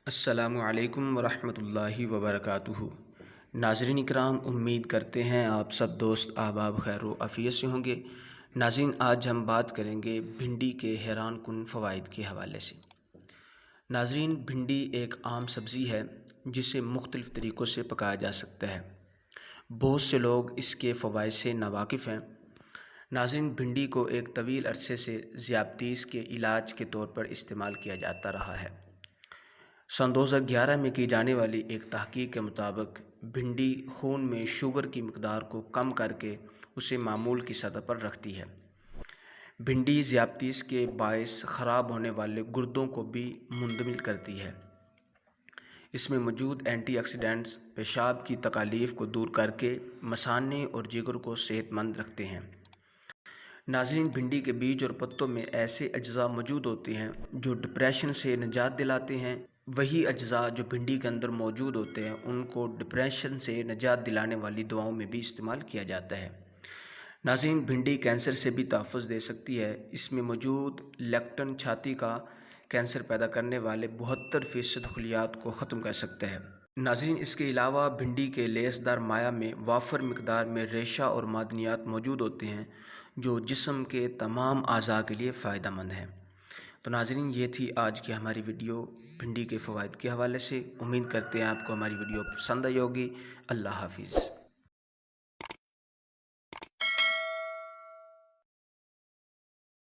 السلام علیکم ورحمۃ اللہ وبرکاتہ۔ ناظرین اکرام، امید کرتے ہیں آپ سب دوست احباب خیر و عافیت سے ہوں گے۔ ناظرین، آج ہم بات کریں گے بھنڈی کے حیران کن فوائد کے حوالے سے۔ ناظرین، بھنڈی ایک عام سبزی ہے جسے مختلف طریقوں سے پکایا جا سکتا ہے۔ بہت سے لوگ اس کے فوائد سے ناواقف ہیں۔ ناظرین، بھنڈی کو ایک طویل عرصے سے ذیابطیس کے علاج کے طور پر استعمال کیا جاتا رہا ہے۔ سن 2011 میں کی جانے والی ایک تحقیق کے مطابق بھنڈی خون میں شوگر کی مقدار کو کم کر کے اسے معمول کی سطح پر رکھتی ہے۔ بھنڈی ذیابطیس کے باعث خراب ہونے والے گردوں کو بھی منجمد کرتی ہے۔ اس میں موجود اینٹی آکسیڈنٹس پیشاب کی تکالیف کو دور کر کے مثانے اور جگر کو صحت مند رکھتے ہیں۔ ناظرین، بھنڈی کے بیج اور پتوں میں ایسے اجزاء موجود ہوتے ہیں جو ڈپریشن سے نجات دلاتے ہیں۔ وہی اجزاء جو بھنڈی کے اندر موجود ہوتے ہیں ان کو ڈپریشن سے نجات دلانے والی دواؤں میں بھی استعمال کیا جاتا ہے۔ ناظرین، بھنڈی کینسر سے بھی تحفظ دے سکتی ہے۔ اس میں موجود لیکٹن چھاتی کا کینسر پیدا کرنے والے 72% خلیات کو ختم کر سکتا ہے۔ ناظرین، اس کے علاوہ بھنڈی کے لیس دار مائع میں وافر مقدار میں ریشہ اور معدنیات موجود ہوتے ہیں جو جسم کے تمام اعضاء کے لیے فائدہ مند ہیں۔ تو ناظرین، یہ تھی آج کی ہماری ویڈیو بھنڈی کے فوائد کے حوالے سے۔ امید کرتے ہیں آپ کو ہماری ویڈیو پسند آئی ہوگی۔ اللہ حافظ۔